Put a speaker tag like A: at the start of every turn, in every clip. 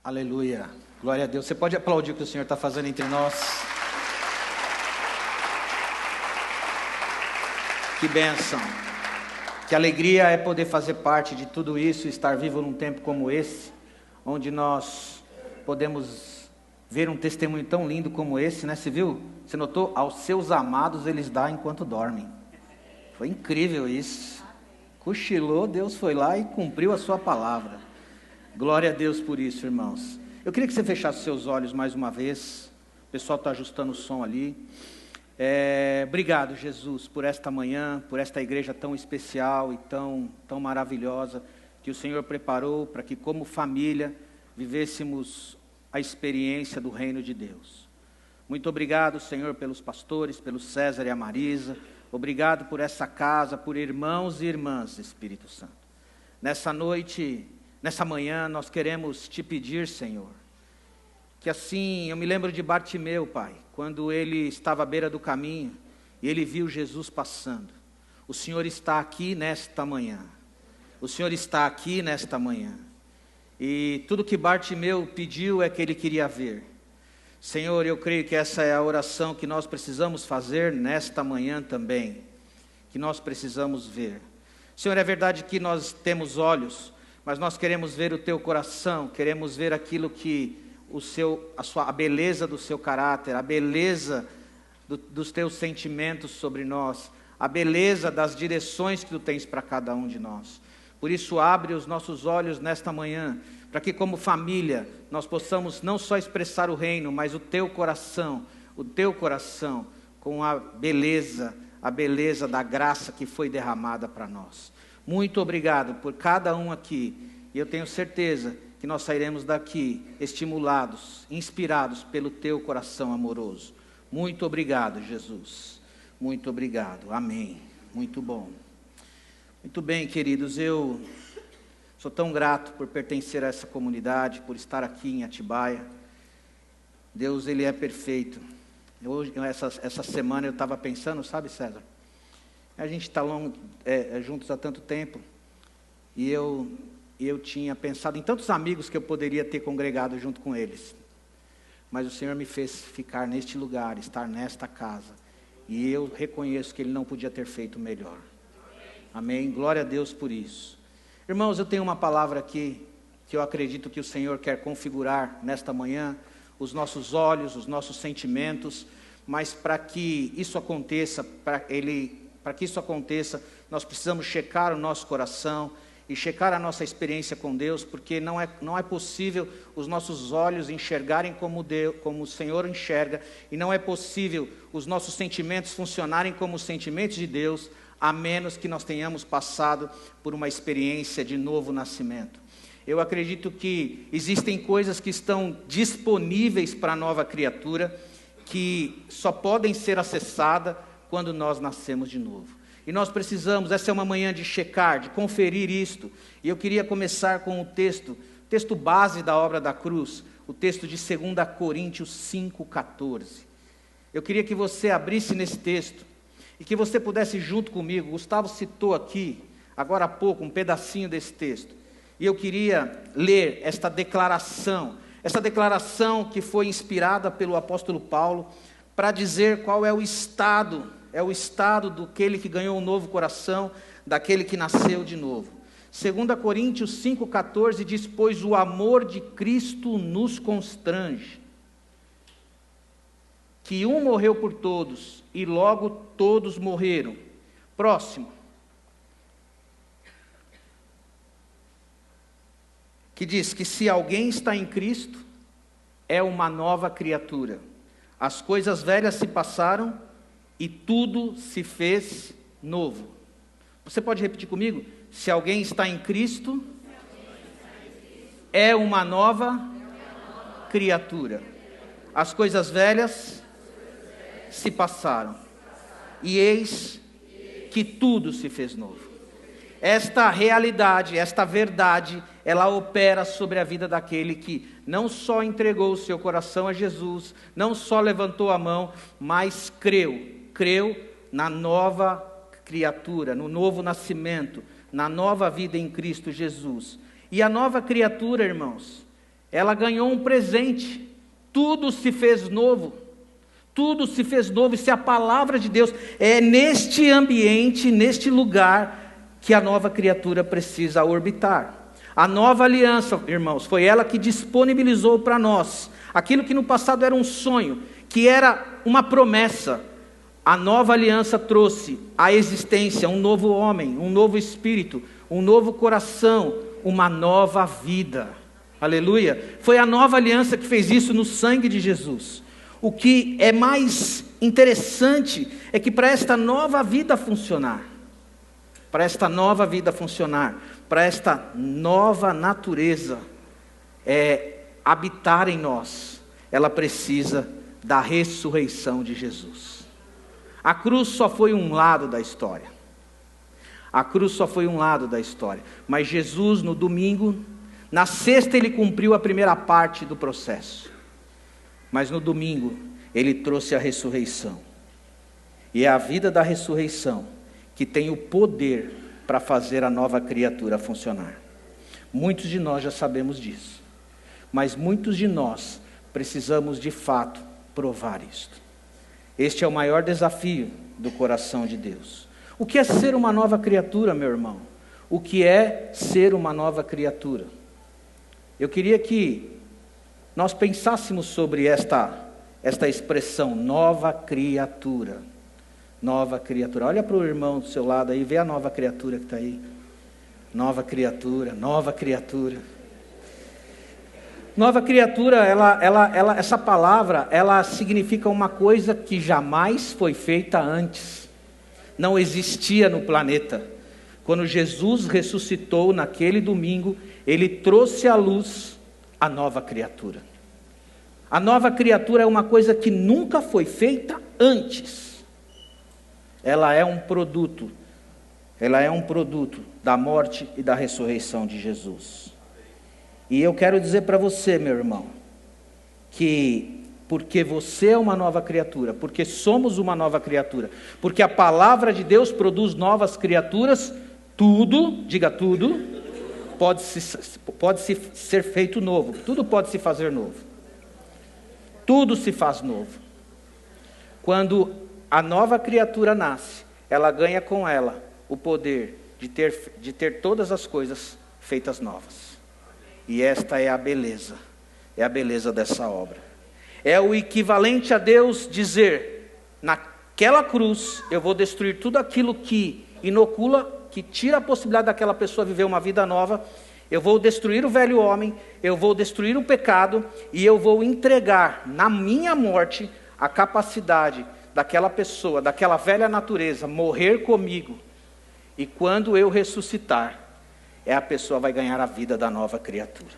A: Aleluia, glória a Deus. Você pode aplaudir o que o Senhor está fazendo entre nós? Que bênção, que alegria é poder fazer parte de tudo isso, estar vivo num tempo como esse, onde nós podemos ver um testemunho tão lindo como esse, né? Você viu? Você notou? Aos seus amados eles dão enquanto dormem. Foi incrível isso. Cochilou, Deus foi lá e cumpriu a sua palavra. Glória a Deus por isso, irmãos. Eu queria que você fechasse seus olhos mais uma vez. O pessoal está ajustando o som ali. Obrigado, Jesus, por esta manhã, por esta igreja tão especial e tão maravilhosa que o Senhor preparou para que, como família, vivêssemos a experiência do reino de Deus. Muito obrigado, Senhor, pelos pastores, pelo César e a Marisa. Obrigado por essa casa, por irmãos e irmãs, Espírito Santo. Nessa noite, nessa manhã, nós queremos te pedir, Senhor, que assim, eu me lembro de Bartimeu, Pai, quando ele estava à beira do caminho e ele viu Jesus passando. O Senhor está aqui nesta manhã. O Senhor está aqui nesta manhã. E tudo que Bartimeu pediu é que ele queria ver. Senhor, eu creio que essa é a oração que nós precisamos fazer nesta manhã também. Que nós precisamos ver. Senhor, é verdade que nós temos olhos, mas nós queremos ver o teu coração, queremos ver aquilo que a beleza do seu caráter, a beleza dos teus sentimentos sobre nós, a beleza das direções que tu tens para cada um de nós. Por isso, abre os nossos olhos nesta manhã, para que como família nós possamos não só expressar o reino, mas o teu coração com a beleza da graça que foi derramada para nós. Muito obrigado por cada um aqui, e eu tenho certeza que nós sairemos daqui estimulados, inspirados pelo teu coração amoroso. Muito obrigado, Jesus. Muito obrigado. Amém. Muito bom. Muito bem, queridos, eu sou tão grato por pertencer a essa comunidade, por estar aqui em Atibaia. Deus, Ele é perfeito. Essa semana eu estava pensando, sabe, César? A gente está juntos há tanto tempo, e eu tinha pensado em tantos amigos que eu poderia ter congregado junto com eles. Mas o Senhor me fez ficar neste lugar, estar nesta casa. E eu reconheço que Ele não podia ter feito melhor. Amém? Glória a Deus por isso. Irmãos, eu tenho uma palavra aqui, que eu acredito que o Senhor quer configurar nesta manhã, os nossos olhos, os nossos sentimentos, mas para que isso aconteça, nós precisamos checar o nosso coração, e checar a nossa experiência com Deus, porque não é possível os nossos olhos enxergarem como o Senhor enxerga, e não é possível os nossos sentimentos funcionarem como os sentimentos de Deus, a menos que nós tenhamos passado por uma experiência de novo nascimento. Eu acredito que existem coisas que estão disponíveis para a nova criatura, que só podem ser acessadas quando nós nascemos de novo. E nós precisamos, essa é uma manhã de checar, de conferir isto. E eu queria começar com o texto base da obra da cruz, o texto de 2 Coríntios 5,14. Eu queria que você abrisse nesse texto, e que você pudesse junto comigo. Gustavo citou aqui, agora há pouco, um pedacinho desse texto. E eu queria ler esta declaração que foi inspirada pelo apóstolo Paulo, para dizer qual é o estado daquele que ganhou um novo coração, daquele que nasceu de novo. 2 Coríntios 5,14 diz: pois o amor de Cristo nos constrange, que um morreu por todos, e logo todos morreram. Próximo. Que diz que se alguém está em Cristo, é uma nova criatura. As coisas velhas se passaram, e tudo se fez novo. Você pode repetir comigo? Se alguém está em Cristo, é uma nova criatura. As coisas velhas se passaram, e eis que tudo se fez novo. Esta realidade, esta verdade, ela opera sobre a vida daquele que não só entregou o seu coração a Jesus, não só levantou a mão, mas creu na nova criatura, no novo nascimento, na nova vida em Cristo Jesus. E a nova criatura, irmãos, ela ganhou um presente. Tudo se fez novo. Tudo se fez novo. Isso é a palavra de Deus. É neste ambiente, neste lugar, que a nova criatura precisa orbitar. A nova aliança, irmãos, foi ela que disponibilizou para nós aquilo que no passado era um sonho, que era uma promessa. A nova aliança trouxe à existência um novo homem, um novo espírito, um novo coração, uma nova vida. Aleluia! Foi a nova aliança que fez isso no sangue de Jesus. O que é mais interessante é que para esta nova vida funcionar, para esta nova natureza habitar em nós, ela precisa da ressurreição de Jesus. A cruz só foi um lado da história. Mas Jesus, no domingo, na sexta ele cumpriu a primeira parte do processo. Mas no domingo, ele trouxe a ressurreição. E é a vida da ressurreição que tem o poder para fazer a nova criatura funcionar. Muitos de nós já sabemos disso. Mas muitos de nós precisamos de fato provar isto. Este é o maior desafio do coração de Deus. O que é ser uma nova criatura, meu irmão? O que é ser uma nova criatura? Eu queria que nós pensássemos sobre esta expressão, nova criatura. Nova criatura. Olha para o irmão do seu lado aí, vê a nova criatura que está aí. Nova criatura, nova criatura. Nova criatura, essa palavra, ela significa uma coisa que jamais foi feita antes. Não existia no planeta. Quando Jesus ressuscitou naquele domingo, ele trouxe à luz a nova criatura. A nova criatura é uma coisa que nunca foi feita antes. Ela é um produto da morte e da ressurreição de Jesus. E eu quero dizer para você, meu irmão, que porque você é uma nova criatura, porque somos uma nova criatura, porque a palavra de Deus produz novas criaturas, tudo, diga tudo, pode ser feito novo, tudo pode se fazer novo. Tudo se faz novo. Quando a nova criatura nasce, ela ganha com ela o poder de ter todas as coisas feitas novas. E esta é a beleza dessa obra. É o equivalente a Deus dizer, naquela cruz eu vou destruir tudo aquilo que inocula, que tira a possibilidade daquela pessoa viver uma vida nova. Eu vou destruir o velho homem, eu vou destruir o pecado e eu vou entregar na minha morte a capacidade daquela pessoa, daquela velha natureza, morrer comigo. E quando eu ressuscitar, a pessoa vai ganhar a vida da nova criatura.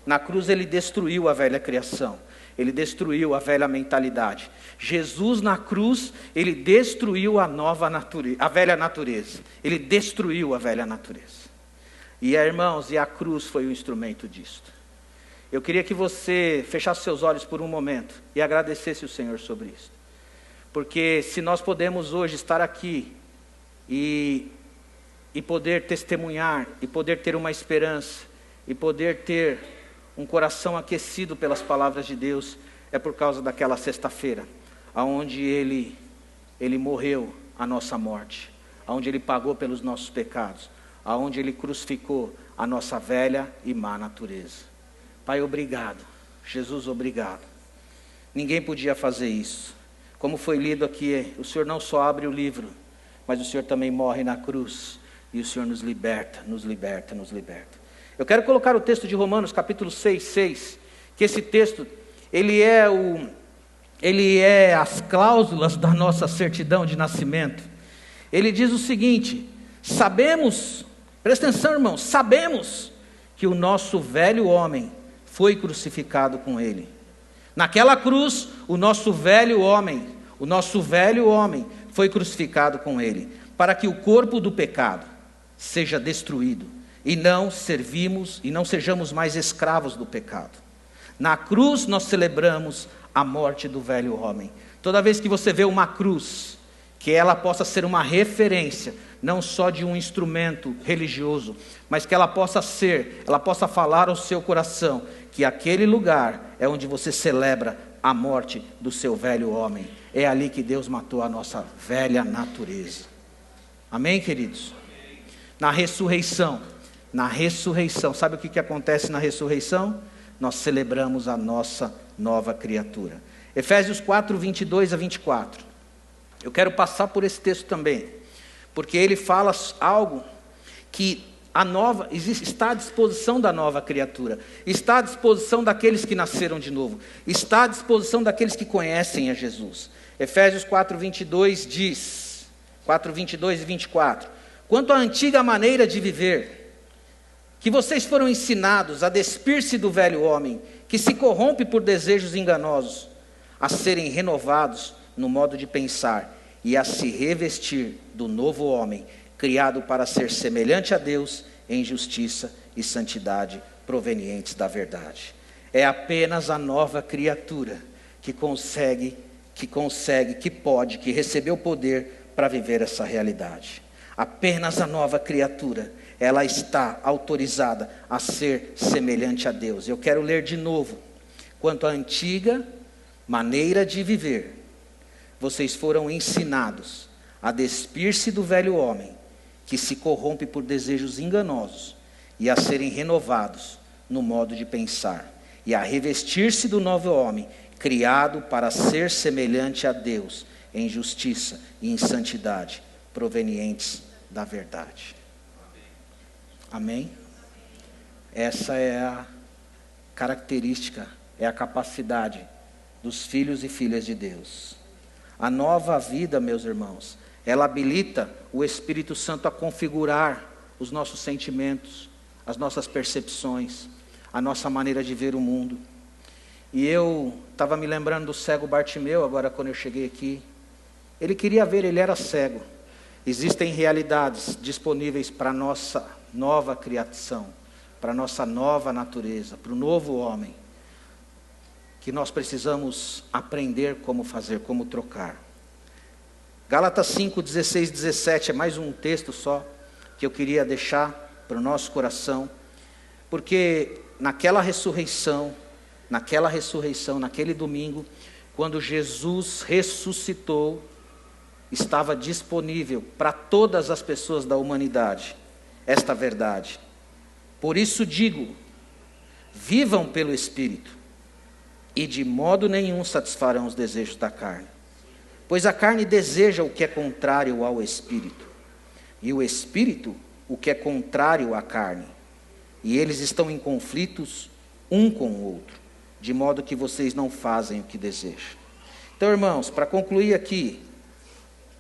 A: Na cruz ele destruiu a velha criação, ele destruiu a velha mentalidade. Jesus na cruz, ele destruiu a velha natureza. Ele destruiu a velha natureza. E irmãos, a cruz foi o instrumento disto. Eu queria que você fechasse seus olhos por um momento e agradecesse o Senhor sobre isso. Porque se nós podemos hoje estar aqui e poder testemunhar, e poder ter uma esperança, e poder ter um coração aquecido pelas palavras de Deus, é por causa daquela sexta-feira, aonde Ele morreu a nossa morte, aonde Ele pagou pelos nossos pecados, aonde Ele crucificou a nossa velha e má natureza. Pai, obrigado. Jesus, obrigado. Ninguém podia fazer isso. Como foi lido aqui, o Senhor não só abre o livro, mas o Senhor também morre na cruz. E o Senhor nos liberta, nos liberta, nos liberta. Eu quero colocar o texto de Romanos, capítulo 6, que esse texto, ele é as cláusulas da nossa certidão de nascimento. Ele diz o seguinte: sabemos, presta atenção, irmãos, sabemos que o nosso velho homem foi crucificado com ele. Naquela cruz, o nosso velho homem foi crucificado com ele, para que o corpo do pecado seja destruído, e não sejamos mais escravos do pecado. Na cruz nós celebramos a morte do velho homem. Toda vez que você vê uma cruz, que ela possa ser uma referência não só de um instrumento religioso, mas que ela possa falar ao seu coração, que aquele lugar é onde você celebra a morte do seu velho homem. É ali que Deus matou a nossa velha natureza. Amém, queridos? Na ressurreição, sabe o que acontece na ressurreição? Nós celebramos a nossa nova criatura. Efésios 4, 22 a 24. Eu quero passar por esse texto também, porque ele fala algo que está à disposição da nova criatura, está à disposição daqueles que nasceram de novo, está à disposição daqueles que conhecem a Jesus. Efésios 4, 22 diz, 4, 22 e 24, quanto à antiga maneira de viver, que vocês foram ensinados a despir-se do velho homem, que se corrompe por desejos enganosos, a serem renovados no modo de pensar e a se revestir do novo homem, criado para ser semelhante a Deus em justiça e santidade provenientes da verdade. É apenas a nova criatura que recebeu o poder para viver essa realidade. Apenas a nova criatura, ela está autorizada a ser semelhante a Deus. Eu quero ler de novo. Quanto à antiga maneira de viver, vocês foram ensinados a despir-se do velho homem, que se corrompe por desejos enganosos, e a serem renovados no modo de pensar, e a revestir-se do novo homem, criado para ser semelhante a Deus, em justiça e em santidade, provenientes da verdade. Amém? Essa é a característica, é a capacidade dos filhos e filhas de Deus. A nova vida, meus irmãos, ela habilita o Espírito Santo a configurar os nossos sentimentos, as nossas percepções, a nossa maneira de ver o mundo. E eu estava me lembrando do cego Bartimeu, agora quando eu cheguei aqui. Ele queria ver, ele era cego. Existem realidades disponíveis para a nossa nova criação, para a nossa nova natureza, para o novo homem, que nós precisamos aprender como fazer, como trocar. Gálatas 5, 16, 17, é mais um texto só, que eu queria deixar para o nosso coração, porque naquela ressurreição, naquele domingo, quando Jesus ressuscitou, estava disponível para todas as pessoas da humanidade esta verdade. Por isso digo, vivam pelo Espírito, e de modo nenhum satisfarão os desejos da carne. Pois a carne deseja o que é contrário ao Espírito, e o Espírito o que é contrário à carne. E eles estão em conflitos um com o outro, de modo que vocês não fazem o que desejam. Então, irmãos, para concluir aqui,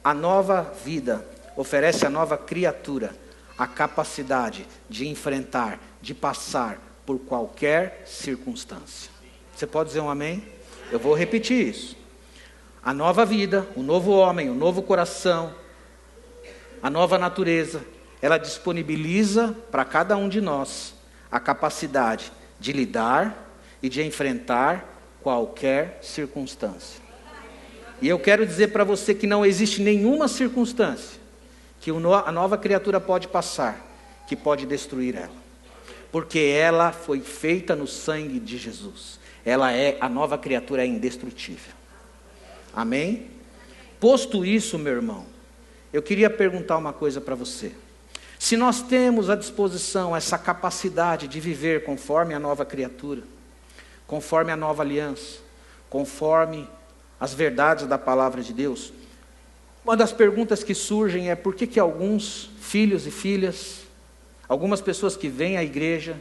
A: a nova vida oferece à nova criatura a capacidade de enfrentar, de passar por qualquer circunstância. Você pode dizer um amém? Eu vou repetir isso. A nova vida, o novo homem, o novo coração, a nova natureza, ela disponibiliza para cada um de nós a capacidade de lidar e de enfrentar qualquer circunstância. E eu quero dizer para você que não existe nenhuma circunstância que a nova criatura pode passar, que pode destruir ela. Porque ela foi feita no sangue de Jesus. A nova criatura é indestrutível. Amém? Posto isso, meu irmão, eu queria perguntar uma coisa para você. Se nós temos à disposição essa capacidade de viver conforme a nova criatura, conforme a nova aliança, conforme as verdades da palavra de Deus, uma das perguntas que surgem é por que alguns filhos e filhas, algumas pessoas que vêm à igreja,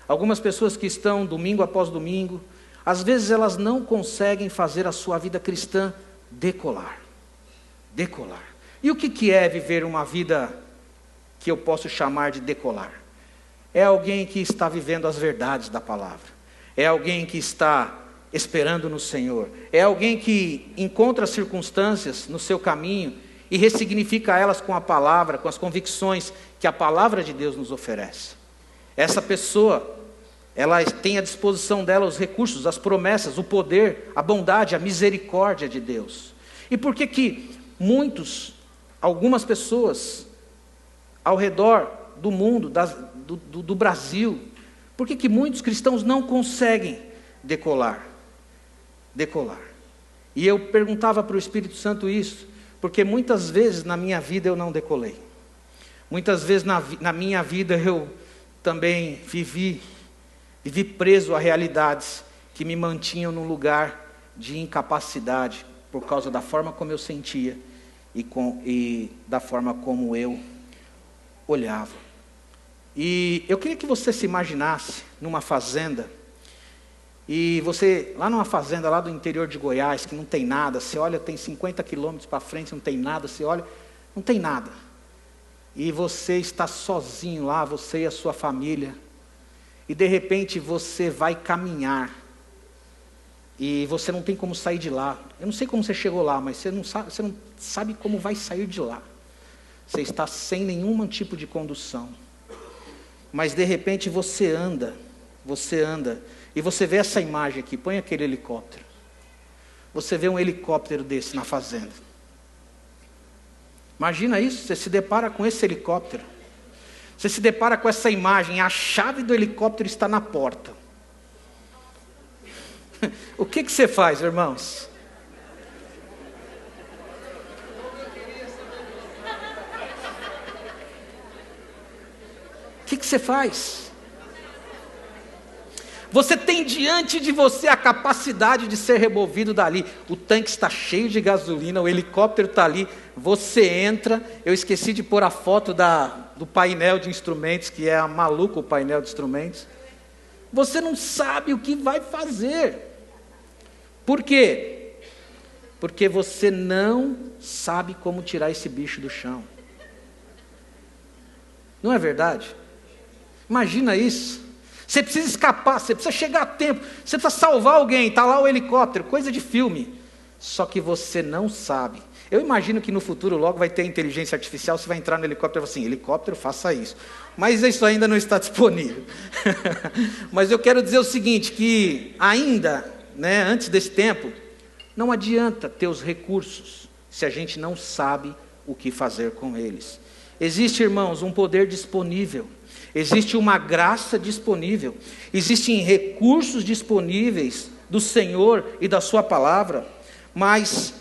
A: algumas pessoas que estão domingo após domingo, às vezes elas não conseguem fazer a sua vida cristã decolar. E o que é viver uma vida que eu posso chamar de decolar? É alguém que está vivendo as verdades da palavra. É alguém que está esperando no Senhor. É alguém que encontra circunstâncias no seu caminho e ressignifica elas com a palavra, com as convicções que a palavra de Deus nos oferece. Essa pessoa, ela tem à disposição dela os recursos, as promessas, o poder, a bondade, a misericórdia de Deus. E por que algumas pessoas ao redor do mundo, do Brasil, por que muitos cristãos não conseguem decolar? E eu perguntava para o Espírito Santo isso, porque muitas vezes na minha vida eu não decolei. Muitas vezes na minha vida eu também vivi preso a realidades que me mantinham num lugar de incapacidade, por causa da forma como eu sentia e da forma como eu olhava. E eu queria que você se imaginasse numa fazenda, e você, lá numa fazenda lá do interior de Goiás, que não tem nada, você olha, tem 50 quilômetros para frente, não tem nada, você olha, não tem nada. E você está sozinho lá, você e a sua família, e de repente você vai caminhar, e você não tem como sair de lá. Eu não sei como você chegou lá, mas você não sabe como vai sair de lá. Você está sem nenhum tipo de condução. Mas de repente você anda, e você vê essa imagem aqui, põe aquele helicóptero. Você vê um helicóptero desse na fazenda. Imagina isso, você se depara com esse helicóptero. Você se depara com essa imagem, a chave do helicóptero está na porta. O que você faz, irmãos? O que você faz? Você tem diante de você a capacidade de ser removido dali. O tanque está cheio de gasolina, o helicóptero está ali. Você entra. Eu esqueci de pôr a foto do painel de instrumentos, que é maluco o painel de instrumentos. Você não sabe o que vai fazer. Por quê? Porque você não sabe como tirar esse bicho do chão. Não é verdade? Imagina isso. Você precisa escapar, você precisa chegar a tempo, você precisa salvar alguém, está lá o helicóptero, coisa de filme. Só que você não sabe. Eu imagino que no futuro logo vai ter inteligência artificial, você vai entrar no helicóptero e vai assim, helicóptero, faça isso. Mas isso ainda não está disponível. Mas eu quero dizer o seguinte, que ainda, antes desse tempo, não adianta ter os recursos, se a gente não sabe o que fazer com eles. Existe, irmãos, um poder disponível. Existe uma graça disponível, existem recursos disponíveis do Senhor e da sua palavra, mas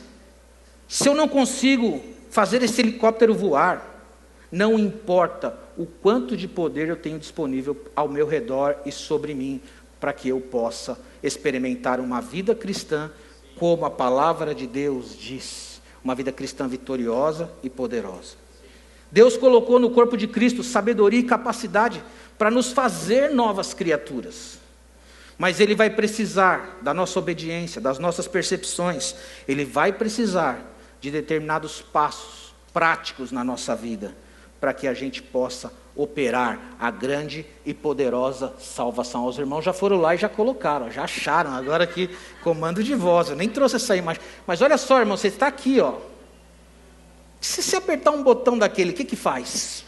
A: se eu não consigo fazer esse helicóptero voar, não importa o quanto de poder eu tenho disponível ao meu redor e sobre mim, para que eu possa experimentar uma vida cristã, como a palavra de Deus diz, uma vida cristã vitoriosa e poderosa. Deus colocou no corpo de Cristo sabedoria e capacidade para nos fazer novas criaturas. Mas Ele vai precisar da nossa obediência, das nossas percepções. Ele vai precisar de determinados passos práticos na nossa vida, para que a gente possa operar a grande e poderosa salvação. Os irmãos já foram lá e já colocaram, já acharam, agora aqui, comando de voz. Eu nem trouxe essa imagem. Mas olha só, irmão, você está aqui, ó. Se você apertar um botão daquele, o que faz?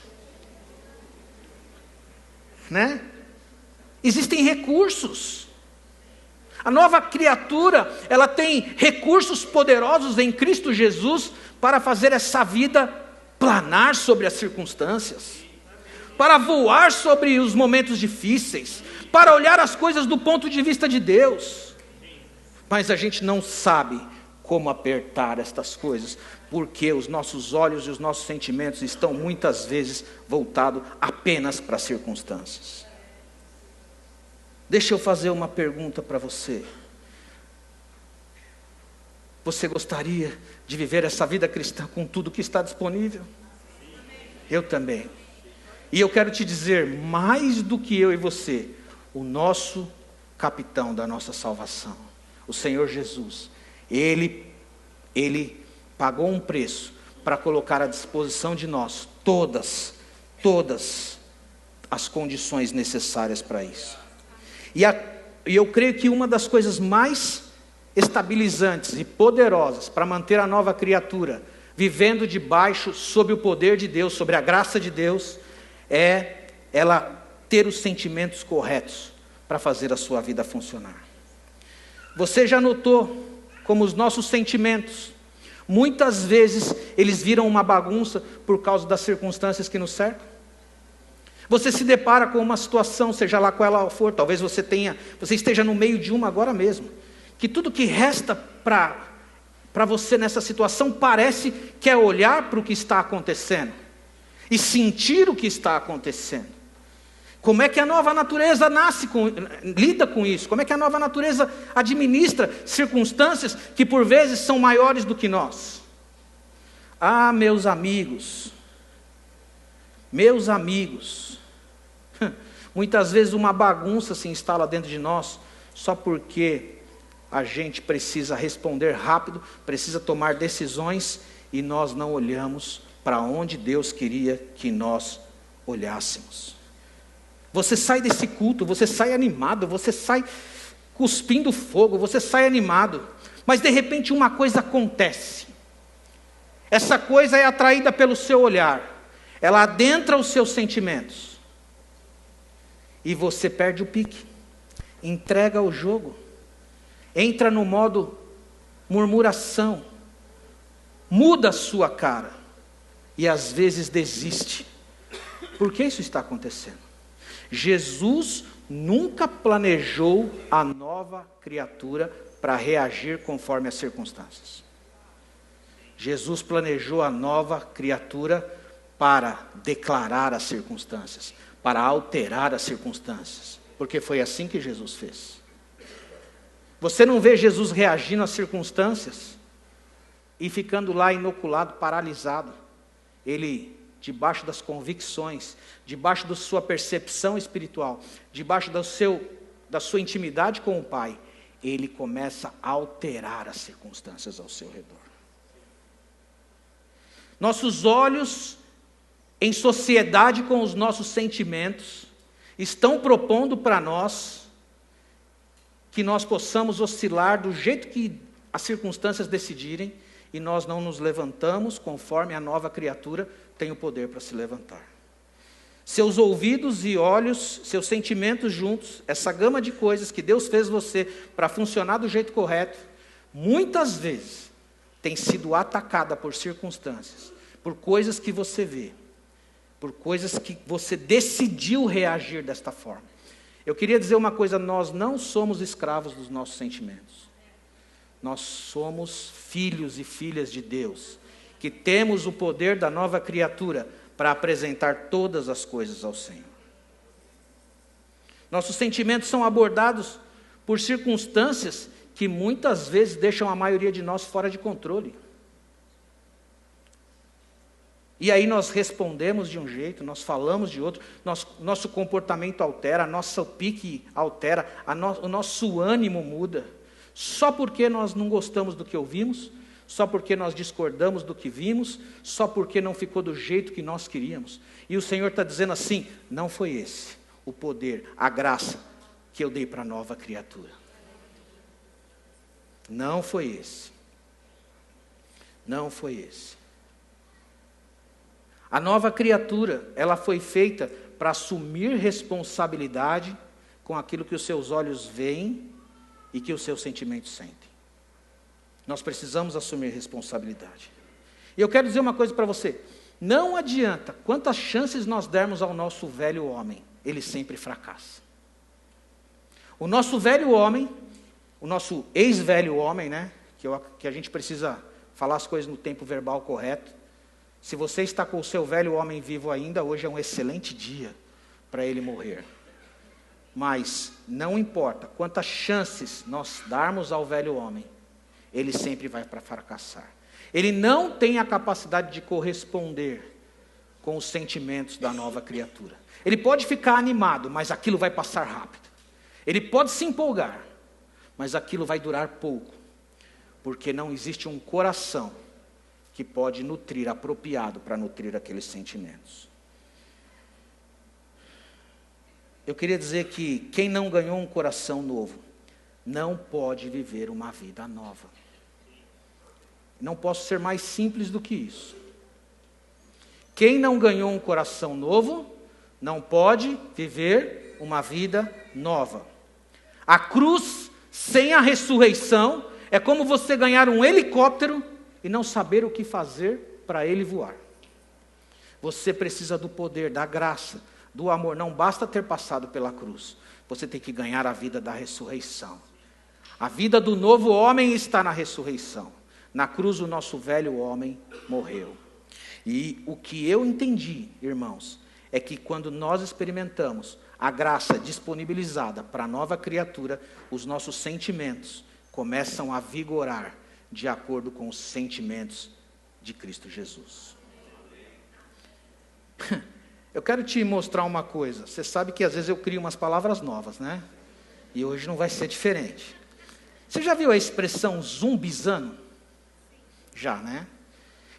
A: Existem recursos. A nova criatura, ela tem recursos poderosos em Cristo Jesus para fazer essa vida planar sobre as circunstâncias, para voar sobre os momentos difíceis, para olhar as coisas do ponto de vista de Deus. Mas a gente não sabe como apertar estas coisas, porque os nossos olhos e os nossos sentimentos estão muitas vezes voltados apenas para as circunstâncias. Deixa eu fazer uma pergunta para você. Você gostaria de viver essa vida cristã com tudo que está disponível? Eu também. E eu quero te dizer, mais do que eu e você, o nosso capitão da nossa salvação, o Senhor Jesus, Ele pagou um preço para colocar à disposição de nós todas as condições necessárias para isso. E eu creio que uma das coisas mais estabilizantes e poderosas para manter a nova criatura vivendo debaixo, sob o poder de Deus, sobre a graça de Deus, é ela ter os sentimentos corretos para fazer a sua vida funcionar. Você já notou como os nossos sentimentos Muitas vezes eles viram uma bagunça por causa das circunstâncias que nos cercam. Você se depara com uma situação, seja lá qual ela for, talvez você esteja no meio de uma agora mesmo, que tudo que resta para você nessa situação parece que é olhar para o que está acontecendo e sentir o que está acontecendo. Como é que a nova natureza lida com isso? Como é que a nova natureza administra circunstâncias que por vezes são maiores do que nós? Ah, meus amigos, muitas vezes uma bagunça se instala dentro de nós só porque a gente precisa responder rápido, precisa tomar decisões e nós não olhamos para onde Deus queria que nós olhássemos. Você sai desse culto, você sai animado, você sai cuspindo fogo, você sai animado, mas de repente uma coisa acontece. Essa coisa é atraída pelo seu olhar, ela adentra os seus sentimentos, e você perde o pique, entrega o jogo, entra no modo murmuração, muda a sua cara, e às vezes desiste. Por que isso está acontecendo? Jesus nunca planejou a nova criatura para reagir conforme as circunstâncias. Jesus planejou a nova criatura para declarar as circunstâncias, para alterar as circunstâncias, porque foi assim que Jesus fez. Você não vê Jesus reagindo às circunstâncias e ficando lá inoculado, paralisado. Ele, debaixo das convicções, debaixo da sua percepção espiritual, debaixo da sua intimidade com o Pai, ele começa a alterar as circunstâncias ao seu redor. Nossos olhos, em sociedade com os nossos sentimentos, estão propondo para nós que nós possamos oscilar do jeito que as circunstâncias decidirem, e nós não nos levantamos conforme a nova criatura tem o poder para se levantar. Seus ouvidos e olhos, seus sentimentos juntos, essa gama de coisas que Deus fez você para funcionar do jeito correto, muitas vezes tem sido atacada por circunstâncias, por coisas que você vê, por coisas que você decidiu reagir desta forma. Eu queria dizer uma coisa: nós não somos escravos dos nossos sentimentos. Nós somos filhos e filhas de Deus, que temos o poder da nova criatura para apresentar todas as coisas ao Senhor. Nossos sentimentos são abordados por circunstâncias que muitas vezes deixam a maioria de nós fora de controle. E aí nós respondemos de um jeito, nós falamos de outro, nosso comportamento altera, nosso pique altera, o nosso ânimo muda. Só porque nós não gostamos do que ouvimos, só porque nós discordamos do que vimos, só porque não ficou do jeito que nós queríamos. E o Senhor está dizendo assim: não foi esse o poder, a graça que eu dei para a nova criatura. Não foi esse. Não foi esse. A nova criatura, ela foi feita para assumir responsabilidade com aquilo que os seus olhos veem e que os seus sentimentos sentem. Nós precisamos assumir responsabilidade. E eu quero dizer uma coisa para você: não adianta quantas chances nós dermos ao nosso velho homem, ele sempre fracassa. O nosso velho homem, o nosso ex-velho homem, né, que a gente precisa falar as coisas no tempo verbal correto. Se você está com o seu velho homem vivo ainda, hoje é um excelente dia para ele morrer. Mas não importa quantas chances nós darmos ao velho homem, ele sempre vai para fracassar. Ele não tem a capacidade de corresponder com os sentimentos da nova criatura. Ele pode ficar animado, mas aquilo vai passar rápido. Ele pode se empolgar, mas aquilo vai durar pouco, porque não existe um coração que pode nutrir, apropriado para nutrir aqueles sentimentos. Eu queria dizer que quem não ganhou um coração novo, não pode viver uma vida nova. Não posso ser mais simples do que isso. Quem não ganhou um coração novo, não pode viver uma vida nova. A cruz sem a ressurreição é como você ganhar um helicóptero e não saber o que fazer para ele voar. Você precisa do poder, da graça, do amor. Não basta ter passado pela cruz. Você tem que ganhar a vida da ressurreição. A vida do novo homem está na ressurreição. Na cruz o nosso velho homem morreu. E o que eu entendi, irmãos, é que quando nós experimentamos a graça disponibilizada para a nova criatura, os nossos sentimentos começam a vigorar de acordo com os sentimentos de Cristo Jesus. Eu quero te mostrar uma coisa. Você sabe que às vezes eu crio umas palavras novas, né? E hoje não vai ser diferente. Você já viu a expressão zumbizando? Já, né?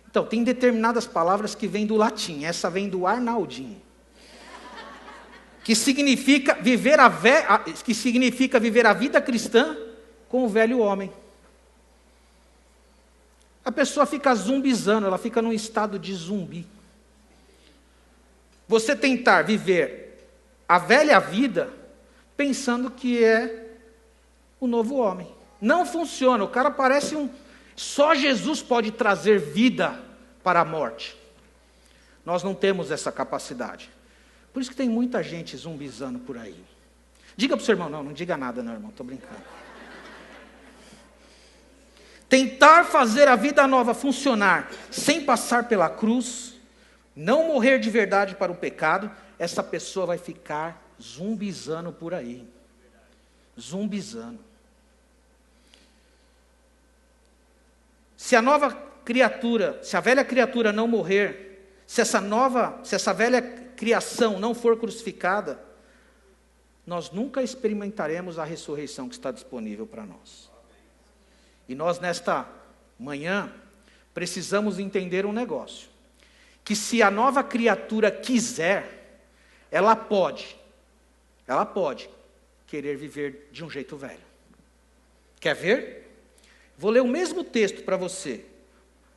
A: Então, tem determinadas palavras que vêm do latim. Essa vem do Arnaldinho. Que significa viver a vida cristã com o velho homem. A pessoa fica zumbizando, ela fica num estado de zumbi. Você tentar viver a velha vida pensando que é o novo homem. Não funciona, o cara parece Só Jesus pode trazer vida para a morte. Nós não temos essa capacidade. Por isso que tem muita gente zumbizando por aí. Diga para o seu irmão, não diga nada não, irmão, estou brincando. Tentar fazer a vida nova funcionar sem passar pela cruz, não morrer de verdade para o pecado, essa pessoa vai ficar zumbizando por aí. Zumbizando. Se a velha criatura não morrer, se essa velha criação não for crucificada, nós nunca experimentaremos a ressurreição que está disponível para nós. E nós, nesta manhã, precisamos entender um negócio. Que se a nova criatura quiser, ela pode querer viver de um jeito velho. Quer ver? Vou ler o mesmo texto para você.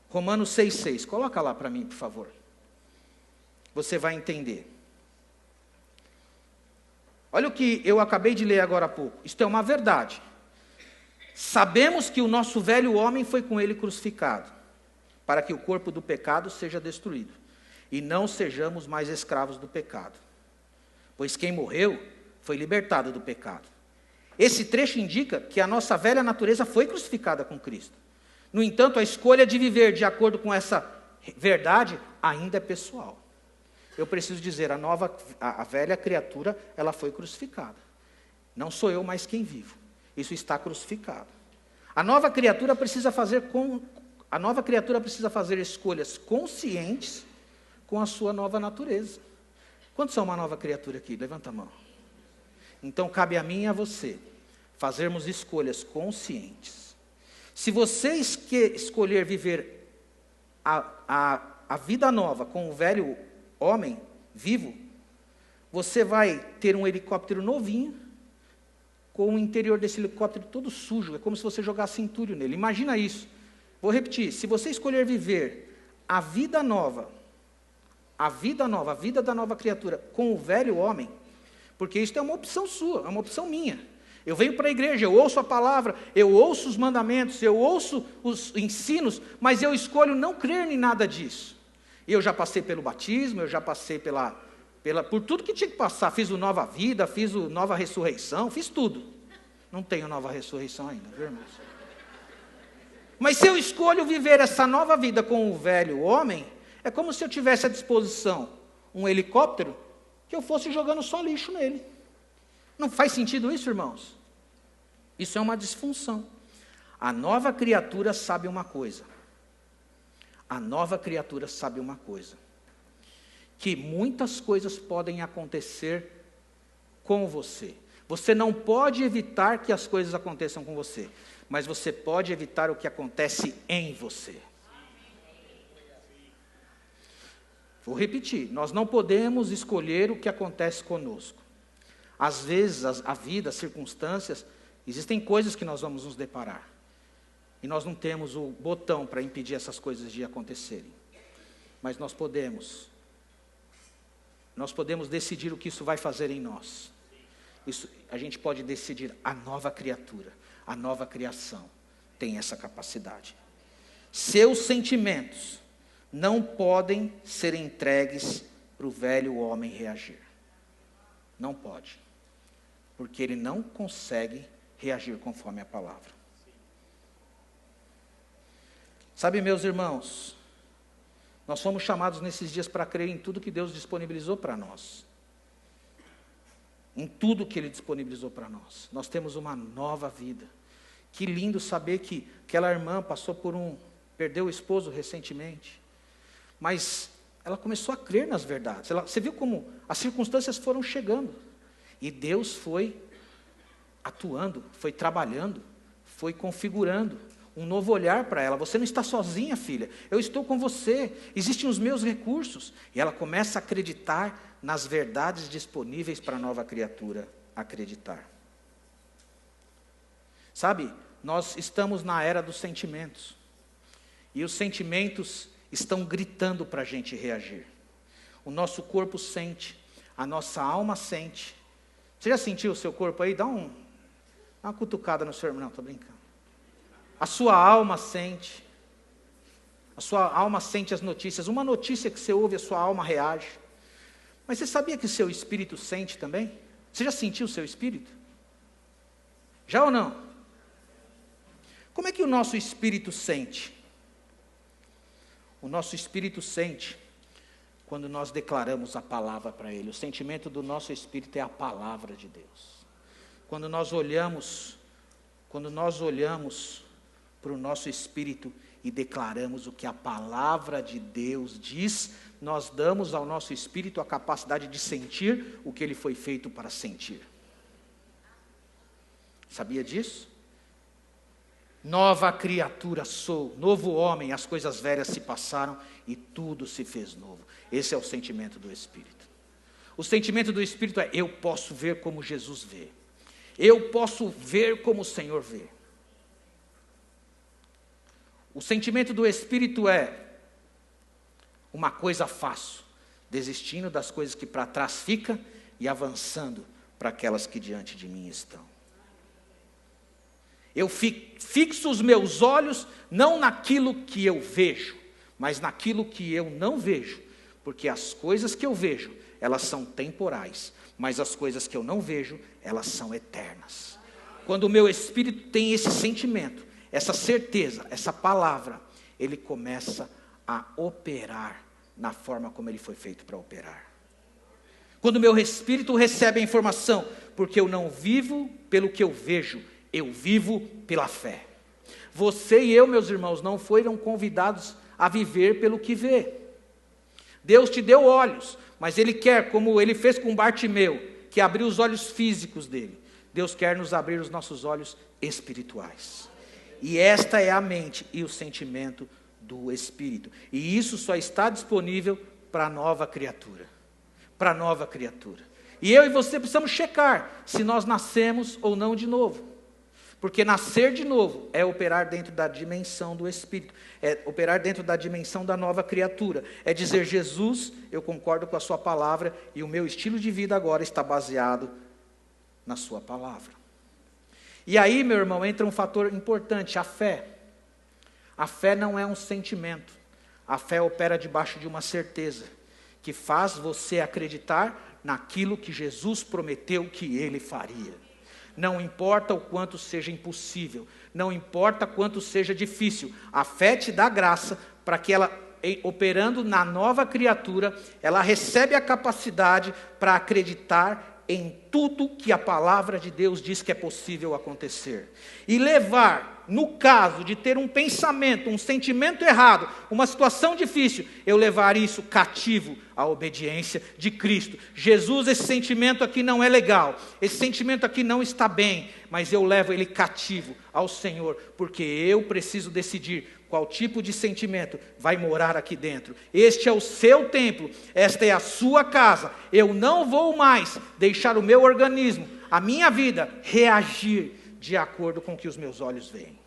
A: Romanos 6,6. Coloca lá para mim, por favor. Você vai entender. Olha o que eu acabei de ler agora há pouco. Isto é uma verdade. Sabemos que o nosso velho homem foi com ele crucificado, para que o corpo do pecado seja destruído, e não sejamos mais escravos do pecado. Pois quem morreu foi libertado do pecado. Esse trecho indica que a nossa velha natureza foi crucificada com Cristo. No entanto, a escolha de viver de acordo com essa verdade ainda é pessoal. Eu preciso dizer, a velha criatura, ela foi crucificada. Não sou eu mais quem vivo. Isso está crucificado. A nova criatura precisa fazer escolhas conscientes com a sua nova natureza. Quantos são uma nova criatura aqui? Levanta a mão. Então, cabe a mim e a você fazermos escolhas conscientes. Se você escolher viver a vida nova com o velho homem vivo, você vai ter um helicóptero novinho, com o interior desse helicóptero todo sujo. É como se você jogasse entulho nele. Imagina isso. Vou repetir. Se você escolher viver a vida nova, a vida da nova criatura com o velho homem, porque isso é uma opção sua, é uma opção minha. Eu venho para a igreja, eu ouço a palavra, eu ouço os mandamentos, eu ouço os ensinos, mas eu escolho não crer em nada disso. Eu já passei pelo batismo, eu já passei por tudo que tinha que passar. Fiz o nova vida, fiz o nova ressurreição, fiz tudo. Não tenho nova ressurreição ainda, viu, irmãos? Mas se eu escolho viver essa nova vida com o velho homem, é como se eu tivesse à disposição um helicóptero que eu fosse jogando só lixo nele. Não faz sentido isso, irmãos? Isso é uma disfunção. A nova criatura sabe uma coisa. A nova criatura sabe uma coisa. Que muitas coisas podem acontecer com você. Você não pode evitar que as coisas aconteçam com você, mas você pode evitar o que acontece em você. Vou repetir, nós não podemos escolher o que acontece conosco. Às vezes, a vida, as circunstâncias, existem coisas que nós vamos nos deparar. E nós não temos o botão para impedir essas coisas de acontecerem. Mas nós podemos decidir o que isso vai fazer em nós. A gente pode decidir. A nova criatura, a nova criação tem essa capacidade. Seus sentimentos não podem ser entregues para o velho homem reagir. Não pode. Porque ele não consegue reagir conforme a palavra. Sabe, meus irmãos, nós fomos chamados nesses dias para crer em tudo que Deus disponibilizou para nós. Em tudo que Ele disponibilizou para nós. Nós temos uma nova vida. Que lindo saber que aquela irmã passou perdeu o esposo recentemente. Mas ela começou a crer nas verdades. Você viu como as circunstâncias foram chegando. E Deus foi atuando, foi trabalhando, foi configurando um novo olhar para ela. Você não está sozinha, filha. Eu estou com você. Existem os meus recursos. E ela começa a acreditar nas verdades disponíveis para a nova criatura acreditar. Sabe, nós estamos na era dos sentimentos. E os sentimentos estão gritando para a gente reagir. O nosso corpo sente, a nossa alma sente. Você já sentiu o seu corpo aí? Dá uma cutucada no seu irmão. Não, estou brincando. A sua alma sente. A sua alma sente as notícias. Uma notícia que você ouve, a sua alma reage. Mas você sabia que o seu espírito sente também? Você já sentiu o seu espírito? Já ou não? Como é que o nosso espírito sente? O nosso espírito sente quando nós declaramos a palavra para ele. O sentimento do nosso espírito é a palavra de Deus. Quando nós olhamos para o nosso espírito e declaramos o que a palavra de Deus diz, nós damos ao nosso espírito a capacidade de sentir o que ele foi feito para sentir. Sabia disso? Nova criatura sou, novo homem, as coisas velhas se passaram e tudo se fez novo. Esse é o sentimento do Espírito. O sentimento do Espírito é: eu posso ver como Jesus vê. Eu posso ver como o Senhor vê. O sentimento do Espírito é: uma coisa faço, desistindo das coisas que para trás ficam e avançando para aquelas que diante de mim estão. Eu fixo os meus olhos não naquilo que eu vejo, mas naquilo que eu não vejo, porque as coisas que eu vejo, elas são temporais, mas as coisas que eu não vejo, elas são eternas. Quando o meu espírito tem esse sentimento, essa certeza, essa palavra, ele começa a operar na forma como ele foi feito para operar. Quando o meu espírito recebe a informação, porque eu não vivo pelo que eu vejo, eu vivo pela fé. Você e eu, meus irmãos, não foram convidados a viver pelo que vê. Deus te deu olhos, mas Ele quer, como Ele fez com Bartimeu, que abriu os olhos físicos dele. Deus quer nos abrir os nossos olhos espirituais. E esta é a mente e o sentimento do Espírito. E isso só está disponível para a nova criatura. Para a nova criatura. E eu e você precisamos checar se nós nascemos ou não de novo. Porque nascer de novo é operar dentro da dimensão do Espírito. É operar dentro da dimensão da nova criatura. É dizer: Jesus, eu concordo com a sua palavra e o meu estilo de vida agora está baseado na sua palavra. E aí, meu irmão, entra um fator importante, a fé. A fé não é um sentimento. A fé opera debaixo de uma certeza, que faz você acreditar naquilo que Jesus prometeu que Ele faria. Não importa o quanto seja impossível, não importa quanto seja difícil, a fé te dá graça para que ela, operando na nova criatura, ela recebe a capacidade para acreditar em tudo que a palavra de Deus diz que é possível acontecer. E levar, no caso de ter um pensamento, um sentimento errado, uma situação difícil, eu levar isso cativo à obediência de Cristo. Jesus, esse sentimento aqui não é legal, esse sentimento aqui não está bem, mas eu levo ele cativo ao Senhor, porque eu preciso decidir qual tipo de sentimento vai morar aqui dentro. Este é o seu templo, esta é a sua casa. Eu não vou mais deixar o meu organismo, a minha vida, reagir de acordo com o que os meus olhos veem.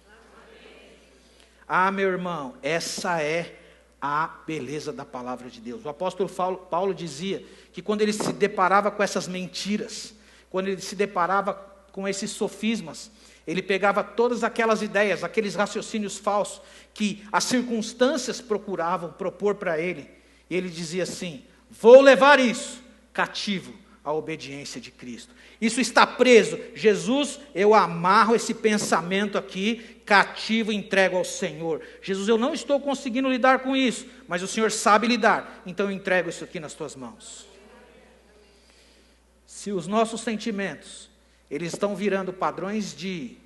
A: Ah, meu irmão, essa é a beleza da palavra de Deus. O apóstolo Paulo dizia que quando ele se deparava com essas mentiras, quando ele se deparava com esses sofismas, Ele pegava todas aquelas ideias, aqueles raciocínios falsos que as circunstâncias procuravam propor para ele. E ele dizia assim: vou levar isso cativo à obediência de Cristo. Isso está preso. Jesus, eu amarro esse pensamento aqui, cativo e entrego ao Senhor. Jesus, eu não estou conseguindo lidar com isso, mas o Senhor sabe lidar, então eu entrego isso aqui nas tuas mãos. Se os nossos sentimentos, eles estão virando padrões de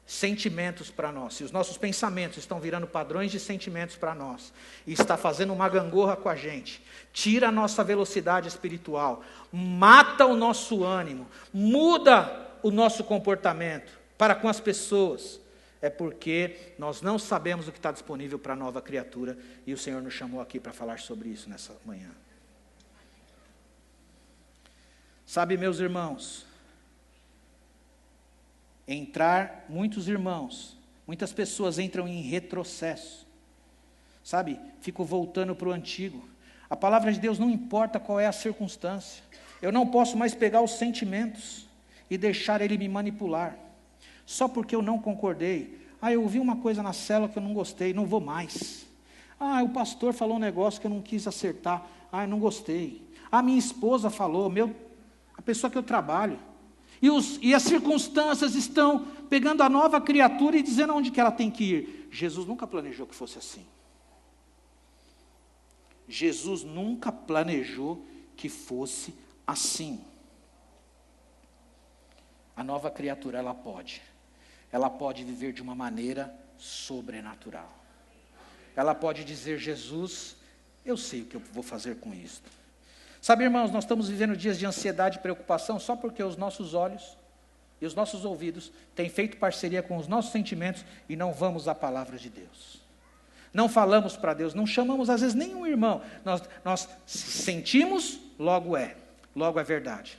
A: sentimentos para nós, se os nossos pensamentos estão virando padrões de sentimentos para nós, e está fazendo uma gangorra com a gente, tira a nossa velocidade espiritual, mata o nosso ânimo, muda o nosso comportamento para com as pessoas, é porque nós não sabemos o que está disponível para a nova criatura, e o Senhor nos chamou aqui para falar sobre isso nessa manhã. Sabe, meus irmãos, muitas pessoas entram em retrocesso, sabe, ficam voltando para o antigo. A palavra de Deus não importa qual é a circunstância, eu não posso mais pegar os sentimentos e deixar ele me manipular, só porque eu não concordei. Eu ouvi uma coisa na célula que eu não gostei, não vou mais. O pastor falou um negócio que eu não quis acertar, eu não gostei. Minha esposa falou, a pessoa que eu trabalho, e as circunstâncias estão pegando a nova criatura e dizendo onde que ela tem que ir. Jesus nunca planejou que fosse assim. Jesus nunca planejou que fosse assim. A nova criatura, ela pode viver de uma maneira sobrenatural. Ela pode dizer: Jesus, eu sei o que eu vou fazer com isto. Sabe, irmãos, nós estamos vivendo dias de ansiedade e preocupação só porque os nossos olhos e os nossos ouvidos têm feito parceria com os nossos sentimentos e não vamos à palavra de Deus. Não falamos para Deus, não chamamos às vezes nenhum irmão. Nós sentimos, logo é verdade.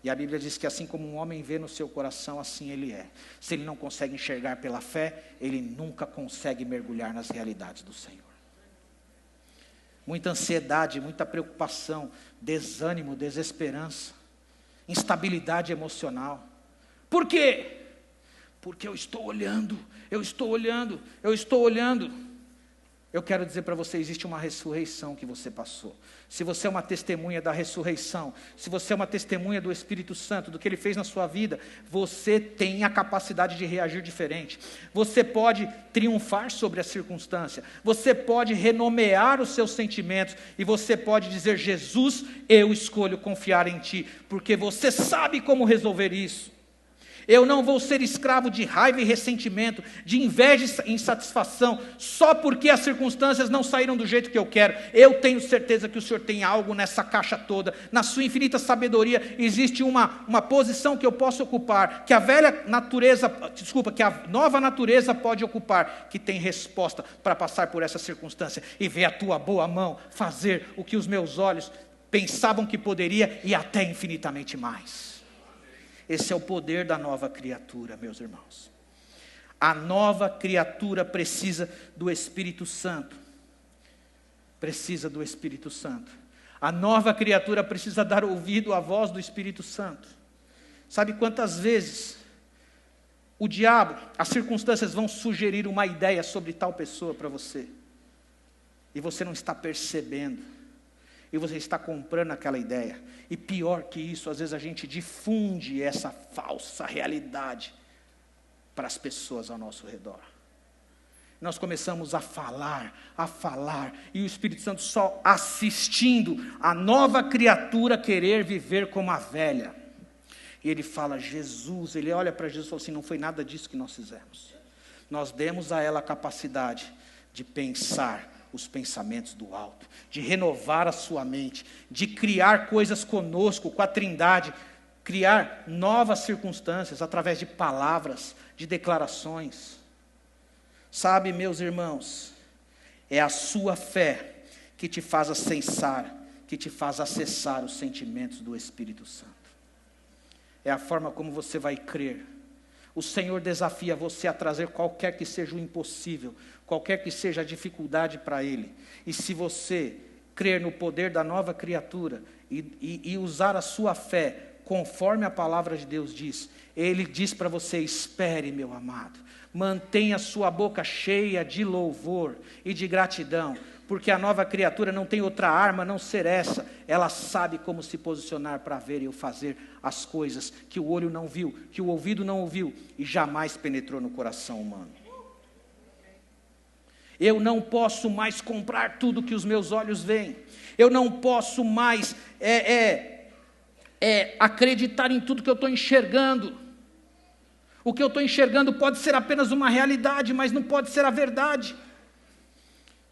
A: E a Bíblia diz que assim como um homem vê no seu coração, assim ele é. Se ele não consegue enxergar pela fé, ele nunca consegue mergulhar nas realidades do Senhor. Muita ansiedade, muita preocupação, desânimo, desesperança, instabilidade emocional. Por quê? Porque eu estou olhando. Eu quero dizer para você, existe uma ressurreição que você passou. Se você é uma testemunha da ressurreição, se você é uma testemunha do Espírito Santo, do que Ele fez na sua vida, você tem a capacidade de reagir diferente. Você pode triunfar sobre a circunstância, você pode renomear os seus sentimentos, e você pode dizer: Jesus, eu escolho confiar em Ti, porque você sabe como resolver isso. Eu não vou ser escravo de raiva e ressentimento, de inveja e insatisfação, só porque as circunstâncias não saíram do jeito que eu quero. Eu tenho certeza que o Senhor tem algo nessa caixa toda. Na sua infinita sabedoria existe uma posição que eu posso ocupar, que a nova natureza pode ocupar, que tem resposta para passar por essa circunstância e ver a tua boa mão fazer o que os meus olhos pensavam que poderia e até infinitamente mais. Esse é o poder da nova criatura, meus irmãos. A nova criatura precisa do Espírito Santo. Precisa do Espírito Santo. A nova criatura precisa dar ouvido à voz do Espírito Santo. Sabe quantas vezes o diabo, as circunstâncias vão sugerir uma ideia sobre tal pessoa para você, e você não está percebendo, e você está comprando aquela ideia. E pior que isso, às vezes a gente difunde essa falsa realidade para as pessoas ao nosso redor. Nós começamos a falar, e o Espírito Santo só assistindo a nova criatura querer viver como a velha. E ele fala: Jesus, ele olha para Jesus e fala assim: não foi nada disso que nós fizemos. Nós demos a ela a capacidade de pensar os pensamentos do alto, de renovar a sua mente, de criar coisas conosco, com a Trindade, criar novas circunstâncias através de palavras, de declarações. Sabe, meus irmãos, é a sua fé que te faz acessar os sentimentos do Espírito Santo. É a forma como você vai crer. O Senhor desafia você a trazer qualquer que seja o impossível, qualquer que seja a dificuldade para Ele. E se você crer no poder da nova criatura e usar a sua fé conforme a palavra de Deus diz. Ele diz para você: espere, meu amado, mantenha sua boca cheia de louvor e de gratidão, porque a nova criatura não tem outra arma a não ser essa. Ela sabe como se posicionar para ver e fazer as coisas que o olho não viu, que o ouvido não ouviu e jamais penetrou no coração humano. Eu não posso mais comprar tudo que os meus olhos veem. Eu não posso mais acreditar em tudo que eu estou enxergando. O que eu estou enxergando pode ser apenas uma realidade, mas não pode ser a verdade.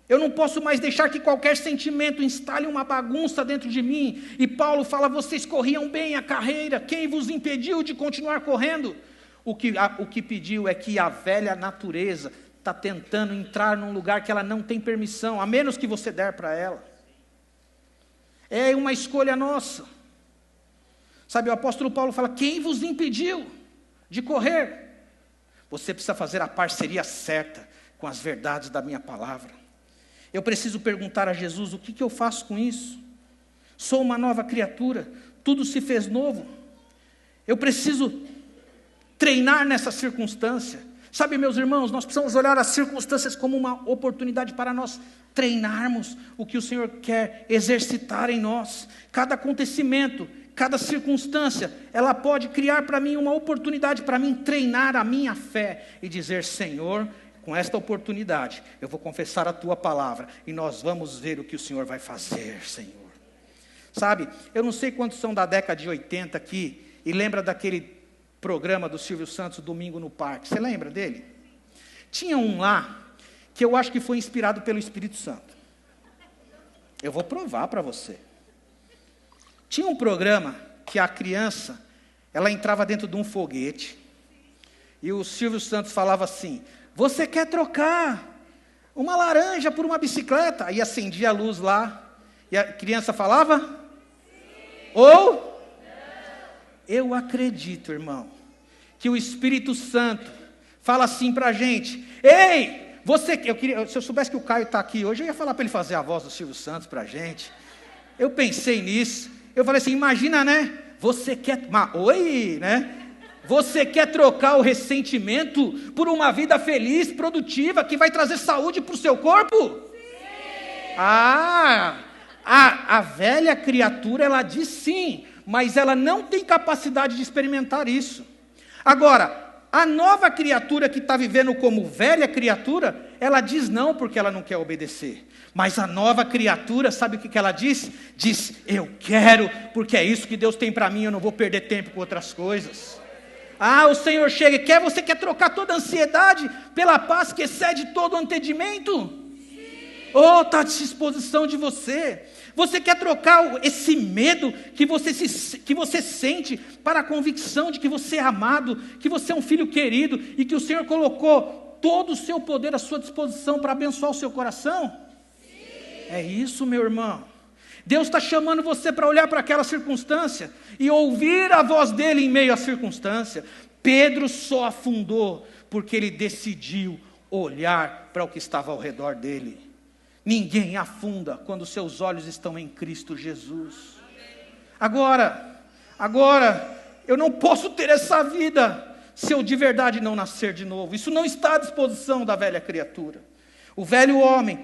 A: Eu não posso mais deixar que qualquer sentimento instale uma bagunça dentro de mim. E Paulo fala: vocês corriam bem a carreira, quem vos impediu de continuar correndo? O que pediu é que a velha natureza está tentando entrar num lugar que ela não tem permissão, a menos que você der para ela. É uma escolha nossa. Sabe, o apóstolo Paulo fala: quem vos impediu de correr? Você precisa fazer a parceria certa com as verdades da minha palavra. Eu preciso perguntar a Jesus: o que eu faço com isso? Sou uma nova criatura, tudo se fez novo. Eu preciso treinar nessa circunstância. Sabe, meus irmãos, nós precisamos olhar as circunstâncias como uma oportunidade para nós treinarmos o que o Senhor quer exercitar em nós. Cada acontecimento, cada circunstância, ela pode criar para mim uma oportunidade para mim treinar a minha fé e dizer: Senhor, com esta oportunidade, eu vou confessar a Tua palavra e nós vamos ver o que o Senhor vai fazer, Senhor. Sabe, eu não sei quantos são da década de 80 aqui e lembra daquele programa do Silvio Santos, Domingo no Parque. Você lembra dele? Tinha um lá que eu acho que foi inspirado pelo Espírito Santo. Eu vou provar para você. Tinha um programa que a criança, ela entrava dentro de um foguete e o Silvio Santos falava assim: você quer trocar uma laranja por uma bicicleta? Aí acendia a luz lá e a criança falava: sim. Ou? Eu acredito, irmão, que o Espírito Santo fala assim para a gente: ei, se eu soubesse que o Caio está aqui hoje, eu ia falar para ele fazer a voz do Silvio Santos para a gente. Eu pensei nisso, eu falei assim: imagina, né? Você quer trocar o ressentimento por uma vida feliz, produtiva, que vai trazer saúde para o seu corpo? Sim. A velha criatura, ela diz sim, mas ela não tem capacidade de experimentar isso. Agora, a nova criatura que está vivendo como velha criatura, ela diz não porque ela não quer obedecer. Mas a nova criatura, sabe o que ela diz? Diz: eu quero, porque é isso que Deus tem para mim, eu não vou perder tempo com outras coisas. O Senhor chega e você quer trocar toda a ansiedade pela paz que excede todo o entendimento? Está à disposição de você. Você quer trocar esse medo que você sente para a convicção de que você é amado, que você é um filho querido e que o Senhor colocou todo o seu poder à sua disposição para abençoar o seu coração? Sim. É isso, meu irmão. Deus está chamando você para olhar para aquela circunstância e ouvir a voz dele em meio à circunstância. Pedro só afundou porque ele decidiu olhar para o que estava ao redor dele. Ninguém afunda quando seus olhos estão em Cristo Jesus. Agora, eu não posso ter essa vida se eu de verdade não nascer de novo. Isso não está à disposição da velha criatura. O velho homem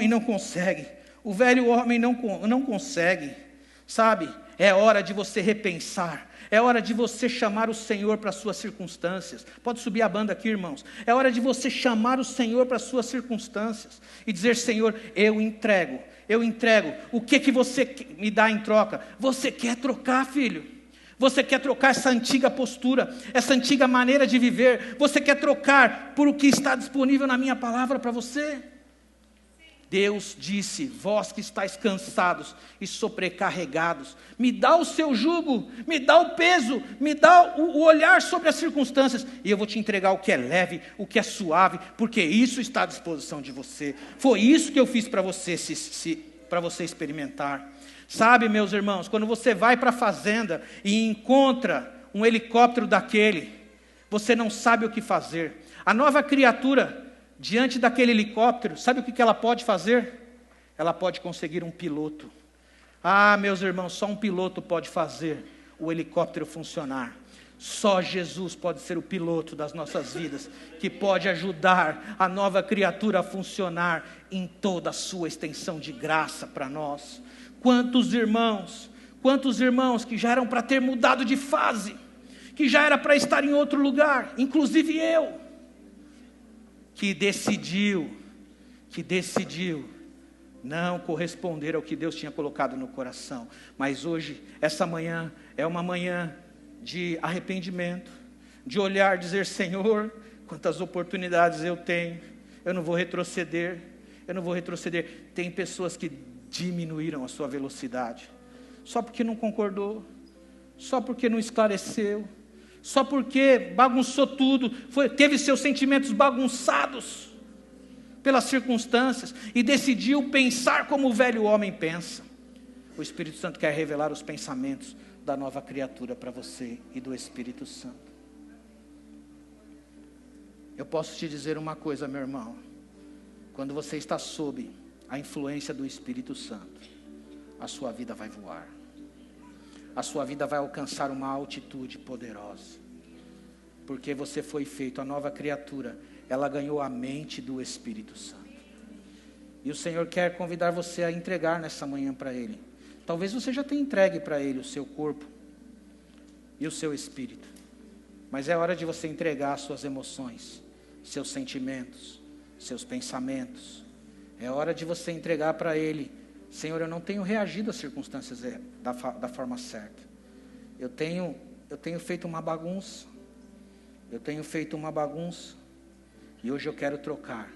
A: não consegue. O velho homem não consegue. Sabe, é hora de você repensar. É hora de você chamar o Senhor para as suas circunstâncias. Pode subir a banda aqui, irmãos. É hora de você chamar o Senhor para as suas circunstâncias. E dizer: Senhor, eu entrego. O que você me dá em troca? Você quer trocar, filho? Você quer trocar essa antiga postura, essa antiga maneira de viver? Você quer trocar por o que está disponível na minha palavra para você? Deus disse: vós que estáis cansados e sobrecarregados, me dá o seu jugo, me dá o peso, me dá o olhar sobre as circunstâncias, e eu vou te entregar o que é leve, o que é suave, porque isso está à disposição de você. Foi isso que eu fiz para você, para você experimentar. Sabe, meus irmãos, quando você vai para a fazenda e encontra um helicóptero daquele, você não sabe o que fazer. A nova criatura, diante daquele helicóptero, sabe o que ela pode fazer? Ela pode conseguir um piloto. Meus irmãos, só um piloto pode fazer o helicóptero funcionar. Só Jesus pode ser o piloto das nossas vidas, que pode ajudar a nova criatura a funcionar em toda a sua extensão de graça para nós. Quantos irmãos que já eram para ter mudado de fase, que já era para estar em outro lugar, inclusive eu, que decidiu não corresponder ao que Deus tinha colocado no coração. Mas hoje, essa manhã, é uma manhã de arrependimento, de olhar, dizer: Senhor, quantas oportunidades eu tenho, eu não vou retroceder. Tem pessoas que diminuíram a sua velocidade, só porque não concordou, só porque não esclareceu, só porque bagunçou tudo, teve seus sentimentos bagunçados pelas circunstâncias, e decidiu pensar como o velho homem pensa. O Espírito Santo quer revelar os pensamentos da nova criatura para você e do Espírito Santo. Eu posso te dizer uma coisa, meu irmão: quando você está sob a influência do Espírito Santo, a sua vida vai voar, a sua vida vai alcançar uma altitude poderosa, porque você foi feito, a nova criatura, ela ganhou a mente do Espírito Santo. E o Senhor quer convidar você a entregar nessa manhã para Ele. Talvez você já tenha entregue para Ele o seu corpo e o seu espírito, mas é hora de você entregar as suas emoções, seus sentimentos, seus pensamentos. É hora de você entregar para Ele: Senhor, eu não tenho reagido às circunstâncias da forma certa. Eu tenho feito uma bagunça. E hoje eu quero trocar.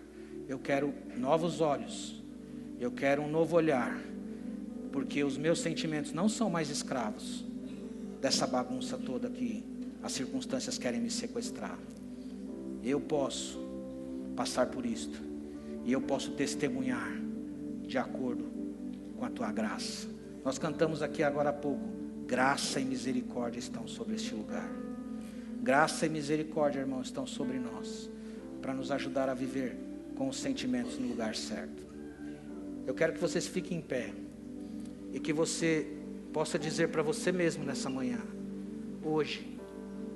A: Eu quero novos olhos. Eu quero um novo olhar. Porque os meus sentimentos não são mais escravos dessa bagunça toda que as circunstâncias querem me sequestrar. Eu posso passar por isto. E eu posso testemunhar de acordo com a tua graça. Nós cantamos aqui agora há pouco: graça e misericórdia estão sobre este lugar. Graça e misericórdia, irmão, estão sobre nós, para nos ajudar a viver com os sentimentos no lugar certo. Eu quero que vocês fiquem em pé, e que você possa dizer para você mesmo nessa manhã: hoje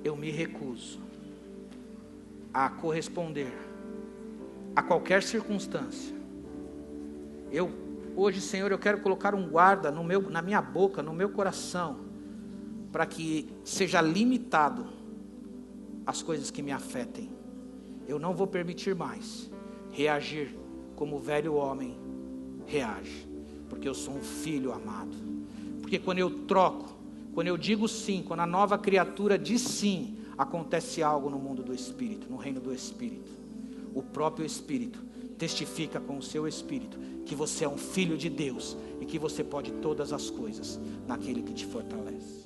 A: eu me recuso a corresponder a qualquer circunstância. Hoje, Senhor, eu quero colocar um guarda na minha boca, no meu coração, para que seja limitado as coisas que me afetem. Eu não vou permitir mais reagir como o velho homem reage, porque eu sou um filho amado. Porque quando eu troco, quando eu digo sim, quando a nova criatura diz sim, acontece algo no mundo do Espírito, no reino do Espírito. O próprio Espírito testifica com o seu Espírito que você é um filho de Deus e que você pode todas as coisas naquele que te fortalece.